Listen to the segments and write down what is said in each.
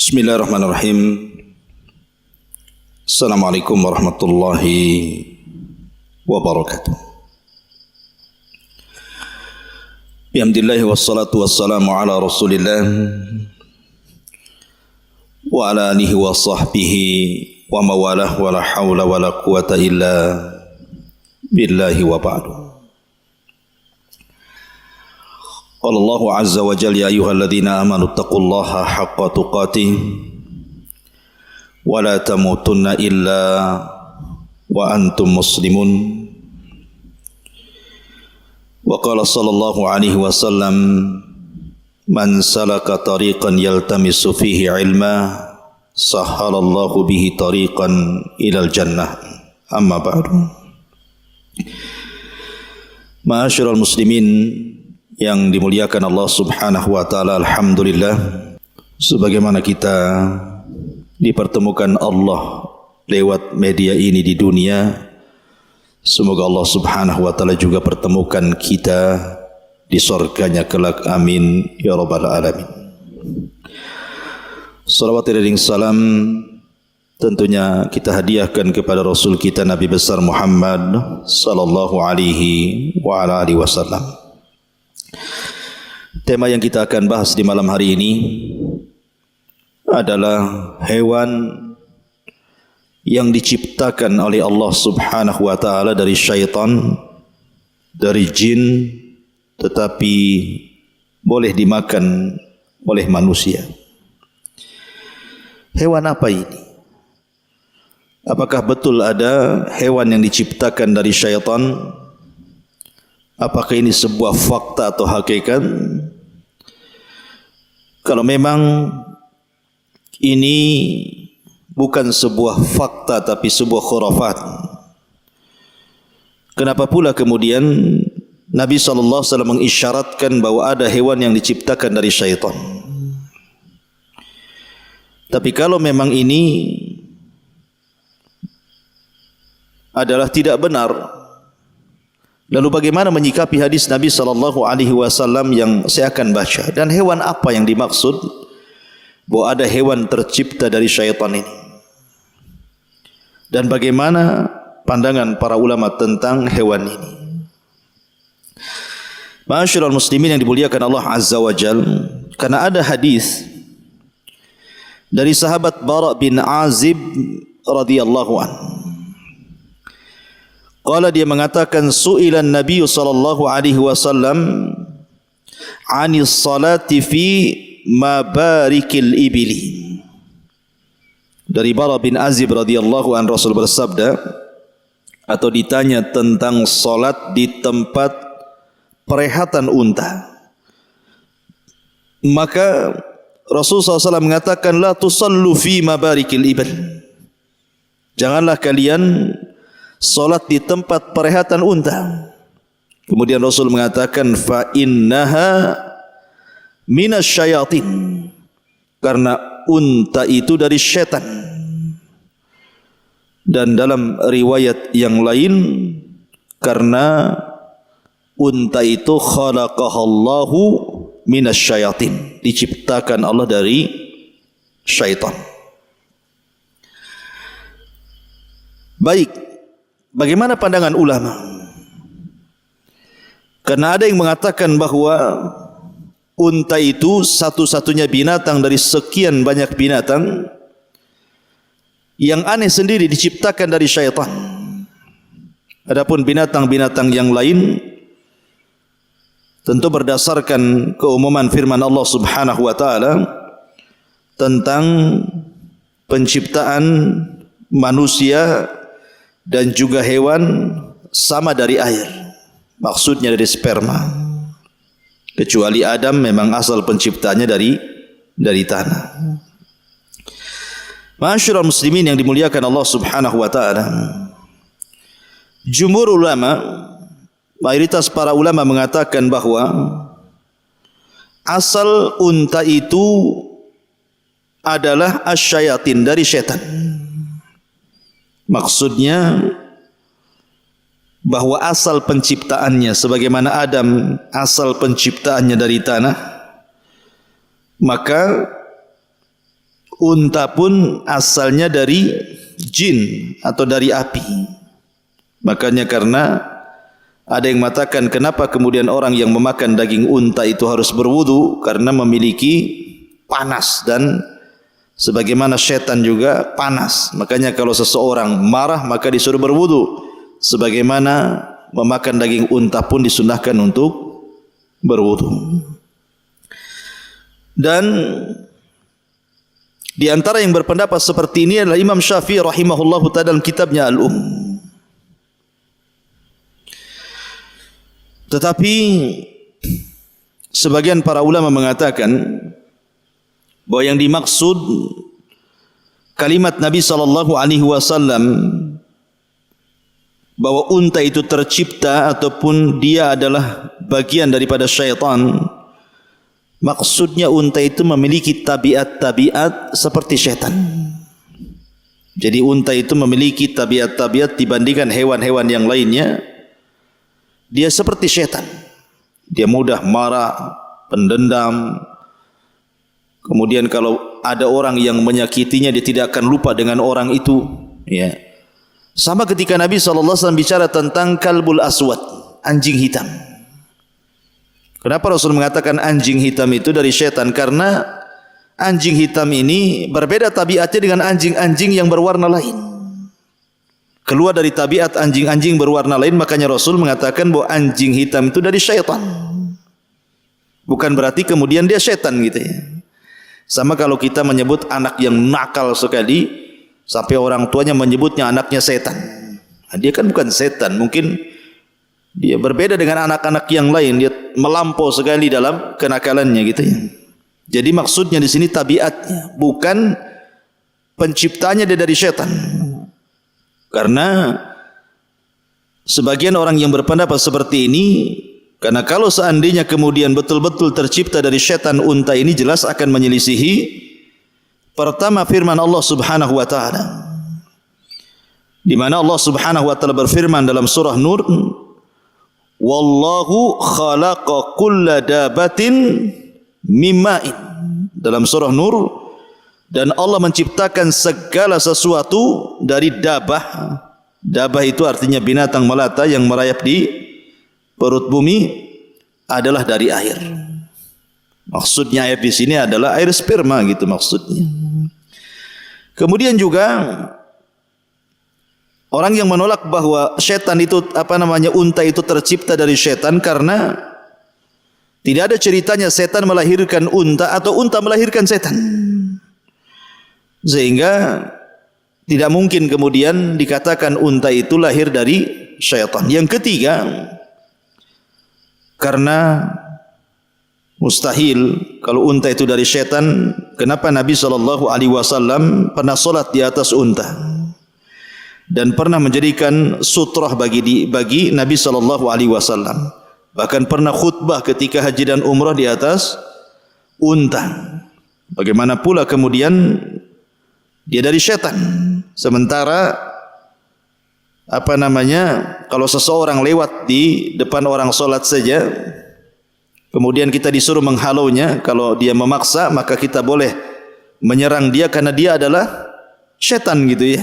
Bismillahirrahmanirrahim. Assalamualaikum warahmatullahi wabarakatuh. Bihamdillahi wassalatu wassalamu ala rasulillah wa ala alihi wa sahbihi wa mawalah wa la hawla wa la quwata illa billahi wa ba'du. Qala Allahu azza wa jalla ya ayyuhalladzina amanu taqullaha haqqa tuqatih wa la tamutunna illa wa antum muslimun. Wa qala sallallahu alaihi wasallam man salaka tariqan yaltamisu fihi ilma sahhalallahu bihi tariqan ilal jannah. Amma ba'du. Ma'asyiral muslimin yang dimuliakan Allah Subhanahu wa taala, alhamdulillah sebagaimana kita dipertemukan Allah lewat media ini di dunia, semoga Allah Subhanahu wa taala juga pertemukan kita di surganya kelak, amin ya rabbal alamin. Salawat dan salam tentunya kita hadiahkan kepada Rasul kita Nabi besar Muhammad sallallahu alaihi wa ala alihi wasallam. Tema yang kita akan bahas di malam hari ini adalah hewan yang diciptakan oleh Allah Subhanahu wa taala dari syaitan, dari jin, tetapi boleh dimakan oleh manusia. Hewan apa ini? Apakah betul ada hewan yang diciptakan dari syaitan? Apakah ini sebuah fakta atau hakikat? Kalau memang ini bukan sebuah fakta tapi sebuah khurafat, kenapa pula kemudian Nabi SAW mengisyaratkan bahwa ada hewan yang diciptakan dari syaitan? Tapi kalau memang ini adalah tidak benar, lalu bagaimana menyikapi hadis Nabi SAW yang saya akan baca? Dan hewan apa yang dimaksud bahwa ada hewan tercipta dari syaitan ini? Dan bagaimana pandangan para ulama tentang hewan ini? Ma'asyiral muslimin yang dimuliakan Allah Azza wa Jal, karena ada hadis dari sahabat Bara bin Azib radhiyallahu anhu. Qala, dia mengatakan, su'ilan Nabi sallallahu alaihi wasallam 'anis salati fi mabarikil ibili. Dari Bara bin Azib radhiyallahu an, Rasul bersabda atau ditanya tentang salat di tempat perehatan unta. Maka Rasul SAW mengatakan, la tusallu fi mabarikil ibil. Janganlah kalian salat di tempat perehatan unta. Kemudian Rasul mengatakan, fa innaha minasyayatin, karena unta itu dari syaitan. Dan dalam riwayat yang lain, karena unta itu khalaqahallahu minasyayatin, diciptakan Allah dari syaitan. Baik, bagaimana pandangan ulama? Karena ada yang mengatakan bahwa unta itu satu-satunya binatang dari sekian banyak binatang yang aneh sendiri, diciptakan dari syaitan. Adapun binatang-binatang yang lain tentu berdasarkan keumuman firman Allah Subhanahu wa taala tentang penciptaan manusia dan juga hewan sama dari air, maksudnya dari sperma, kecuali Adam memang asal penciptanya dari tanah. Ma'asyiral muslimin yang dimuliakan Allah Subhanahu wa taala, jumhur ulama, mayoritas para ulama mengatakan bahwa asal unta itu adalah asyayatin, dari syaitan. Maksudnya bahwa asal penciptaannya sebagaimana Adam asal penciptaannya dari tanah, maka unta pun asalnya dari jin atau dari api. Makanya karena ada yang mengatakan kenapa kemudian orang yang memakan daging unta itu harus berwudu, karena memiliki panas, dan sebagaimana syaitan juga panas. Makanya kalau seseorang marah maka disuruh berwudu, sebagaimana memakan daging unta pun disunahkan untuk berwudu. Dan di antara yang berpendapat seperti ini adalah Imam Syafi'i rahimahullahu ta'ala dalam kitabnya Al-Um. Tetapi sebagian para ulama mengatakan bahwa yang dimaksud kalimat Nabi SAW bahwa unta itu tercipta ataupun dia adalah bagian daripada syaitan, maksudnya unta itu memiliki tabiat-tabiat seperti syaitan. Jadi unta itu memiliki tabiat-tabiat dibandingkan hewan-hewan yang lainnya. Dia seperti syaitan. Dia mudah marah, pendendam. Kemudian kalau ada orang yang menyakitinya, dia tidak akan lupa dengan orang itu. Ya. Sama ketika Nabi SAW bicara tentang kalbul aswad, anjing hitam. Kenapa Rasul mengatakan anjing hitam itu dari syaitan? Karena anjing hitam ini berbeda tabiatnya dengan anjing-anjing yang berwarna lain. Keluar dari tabiat anjing-anjing berwarna lain, makanya Rasul mengatakan bahwa anjing hitam itu dari syaitan. Bukan berarti kemudian dia syaitan gitu ya. Sama kalau kita menyebut anak yang nakal sekali, sampai orang tuanya menyebutnya anaknya setan. Nah, dia kan bukan setan, mungkin dia berbeda dengan anak-anak yang lain, dia melampau sekali dalam kenakalannya gitu ya. Jadi maksudnya di sini tabiatnya, bukan penciptanya dia dari syaitan. Karena sebagian orang yang berpendapat seperti ini, karena kalau seandainya kemudian betul-betul tercipta dari syaitan, unta ini jelas akan menyelisihi pertama firman Allah Subhanahu wa taala. Di mana Allah Subhanahu wa taala berfirman dalam surah Nur, "Wallahu khalaqa kulla dabatin mimma'in." Dalam surah Nur, dan Allah menciptakan segala sesuatu dari dabah. Dabah itu artinya binatang melata yang merayap di perut bumi, adalah dari air. Maksudnya air di sini adalah air sperma gitu maksudnya. Kemudian juga orang yang menolak bahwa setan itu unta itu tercipta dari setan, karena tidak ada ceritanya setan melahirkan unta atau unta melahirkan setan. Sehingga tidak mungkin kemudian dikatakan unta itu lahir dari syaitan. Yang ketiga, karena mustahil kalau unta itu dari syaitan, kenapa Nabi SAW pernah solat di atas unta dan pernah menjadikan sutrah bagi Nabi SAW. Bahkan pernah khutbah ketika haji dan umrah di atas unta. Bagaimana pula kemudian dia dari syaitan. Sementara kalau seseorang lewat di depan orang solat saja, kemudian kita disuruh menghalaunya, kalau dia memaksa maka kita boleh menyerang dia karena dia adalah syaitan gitu ya.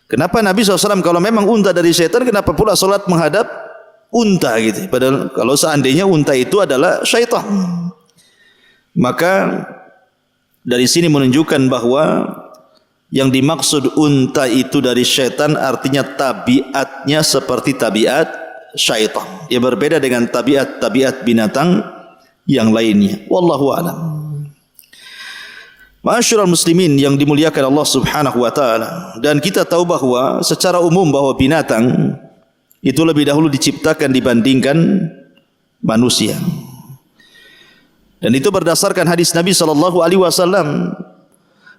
Kenapa Nabi SAW kalau memang unta dari syaitan, kenapa pula solat menghadap unta gitu? Padahal kalau seandainya unta itu adalah syaitan, maka dari sini menunjukkan bahwa yang dimaksud unta itu dari syaitan artinya tabiatnya seperti tabiat syaitan. Ia berbeda dengan tabiat-tabiat binatang yang lainnya. Wallahu a'lam. Ma'asyiral muslimin yang dimuliakan Allah Subhanahu wa taala, dan kita tahu bahwa secara umum bahwa binatang itu lebih dahulu diciptakan dibandingkan manusia. Dan itu berdasarkan hadis Nabi sallallahu alaihi wasallam,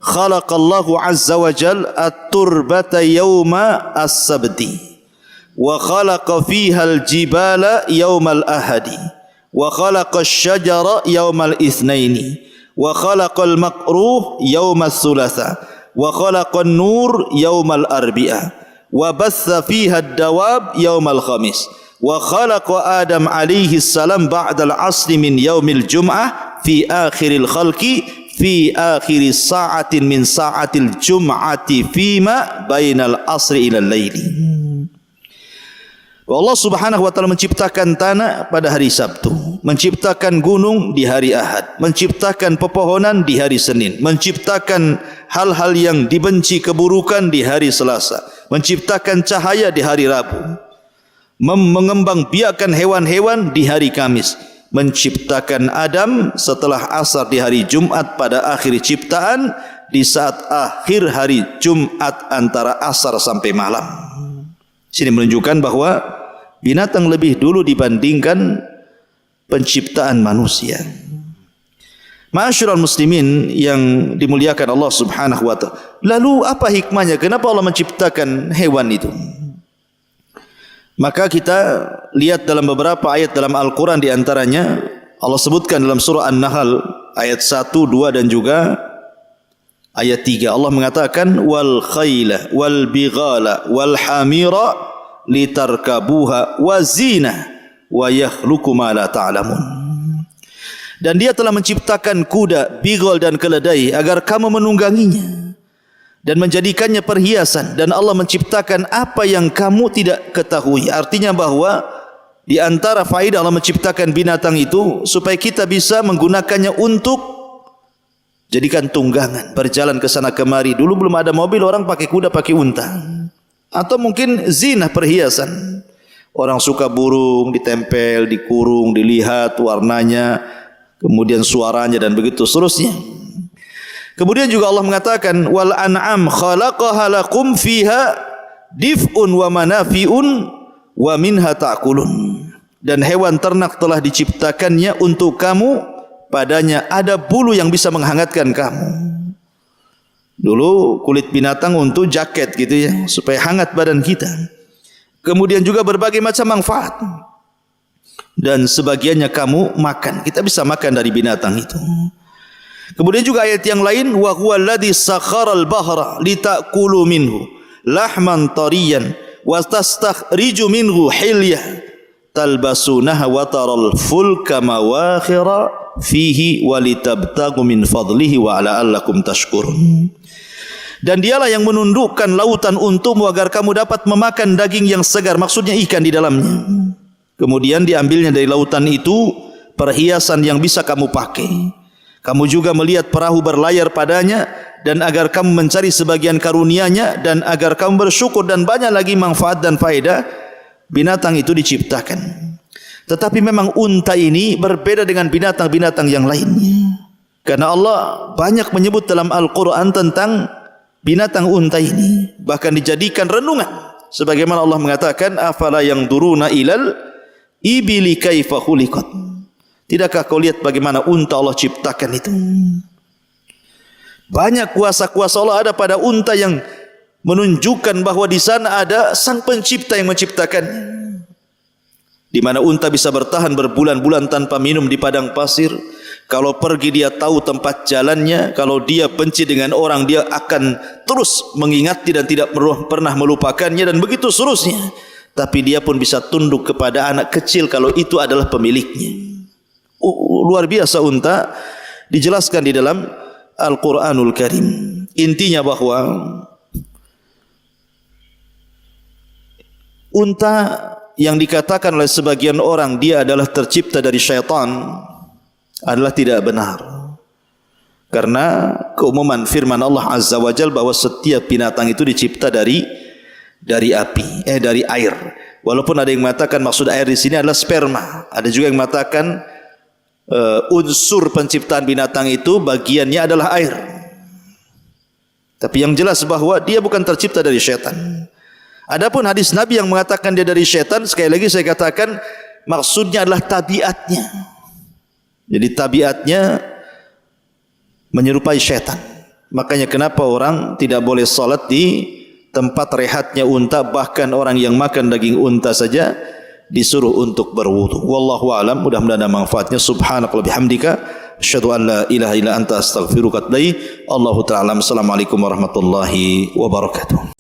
khalaqallahu azza wa jal at-turbata yawma as-sabti wa khalaqa fiha al-jibala yawma al-ahadi wa khalaqa asy-syajara yawma al-itsnaini wa khalaqa al-maqruh yawma ats-tsulatsa wa khalaqa an-nur yawma al-arbi'a wa batha fiha ad-dawab yawma al-khamis wa khalaqa Adam alaihi salam ba'da al-'asri min yaumil jum'ah fi akhiril khalqi fi akhir sa'atin min sa'atil jum'ati fima bainal asri ila laili. Allah Subhanahu wa taala menciptakan tanah pada hari Sabtu, menciptakan gunung di hari Ahad, menciptakan pepohonan di hari Senin, menciptakan hal-hal yang dibenci keburukan di hari Selasa, menciptakan cahaya di hari Rabu, mengembangbiakkan hewan-hewan di hari Kamis, menciptakan Adam setelah asar di hari Jumat pada akhir ciptaan di saat akhir hari Jumat antara asar sampai malam. Sini menunjukkan bahwa binatang lebih dulu dibandingkan penciptaan manusia. Ma'asyiral muslimin yang dimuliakan Allah Subhanahu wa taala. Lalu apa hikmahnya? Kenapa Allah menciptakan hewan itu? Maka kita lihat dalam beberapa ayat dalam Al-Quran, di antaranya Allah sebutkan dalam surah An-Nahl ayat 1, 2 dan juga ayat 3. Allah mengatakan wal khayla wal bighala wal hamira litarkabuha wa zina wa yakhluqu ma la ta'lamun. Dan dia telah menciptakan kuda, bighal dan keledai agar kamu menungganginya dan menjadikannya perhiasan, dan Allah menciptakan apa yang kamu tidak ketahui. Artinya bahwa di antara faedah Allah menciptakan binatang itu supaya kita bisa menggunakannya untuk jadikan tunggangan, berjalan ke sana kemari. Dulu belum ada mobil, orang pakai kuda, pakai unta. Atau mungkin zina, perhiasan. Orang suka burung, ditempel, dikurung, dilihat warnanya, kemudian suaranya dan begitu seterusnya. Kemudian juga Allah mengatakan wal an'am khalaqaha lakum fiha dif'un wa manafi'un wa minha ta'kulun. Dan hewan ternak telah diciptakannya untuk kamu, padanya ada bulu yang bisa menghangatkan kamu. Dulu kulit binatang untuk jaket gitu ya, supaya hangat badan kita. Kemudian juga berbagai macam manfaat. Dan sebagiannya kamu makan. Kita bisa makan dari binatang itu. Kemudian juga ayat yang lain wa huwa alladhi sakharal bahra litakulu minhu lahman tariyan wa tastakhriju minhu hilyah talbasunaha wa taral fulka mawakhira fihi walitabtagu min fadlihi wa la'allakum tashkurun. Dan dialah yang menundukkan lautan untukmu agar kamu dapat memakan daging yang segar, maksudnya ikan di dalamnya. Kemudian diambilnya dari lautan itu perhiasan yang bisa kamu pakai. Kamu juga melihat perahu berlayar padanya, dan agar kamu mencari sebagian karunia-Nya, dan agar kamu bersyukur, dan banyak lagi manfaat dan faedah binatang itu diciptakan. Tetapi memang unta ini berbeda dengan binatang-binatang yang lainnya. Karena Allah banyak menyebut dalam Al-Quran tentang binatang unta ini, bahkan dijadikan renungan. Sebagaimana Allah mengatakan, afala yanzuruna ilal ibili kaifa khuliqat. Tidakkah kau lihat bagaimana unta Allah ciptakan itu? Banyak kuasa-kuasa Allah ada pada unta yang menunjukkan bahwa di sana ada Sang Pencipta yang menciptakannya. Di mana unta bisa bertahan berbulan-bulan tanpa minum di padang pasir. Kalau pergi dia tahu tempat jalannya. Kalau dia benci dengan orang, dia akan terus mengingati dan tidak pernah melupakannya, dan begitu seterusnya. Tapi dia pun bisa tunduk kepada anak kecil kalau itu adalah pemiliknya. Luar biasa unta, dijelaskan di dalam Al-Quranul Karim. Intinya bahwa unta yang dikatakan oleh sebagian orang dia adalah tercipta dari syaitan adalah tidak benar. Karena keumuman firman Allah Azza wa Jalla bahwa setiap binatang itu dicipta dari api, dari air. Walaupun ada yang mengatakan maksud air di sini adalah sperma. Ada juga yang mengatakan unsur penciptaan binatang itu bagiannya adalah air. Tapi yang jelas bahwa dia bukan tercipta dari syaitan. Adapun hadis Nabi yang mengatakan dia dari syaitan, sekali lagi saya katakan maksudnya adalah tabiatnya. Jadi tabiatnya menyerupai syaitan. Makanya kenapa orang tidak boleh salat di tempat rehatnya unta, bahkan orang yang makan daging unta saja disuruh untuk berwudu. Wallahu a'lam. Mudah-mudahan ada manfaatnya. Subhanakallahumma bihamdika asyhadu an la ilaha illa anta astaghfiruka wa atubu ilaik. Allahu ta'ala. Assalamualaikum warahmatullahi wabarakatuh.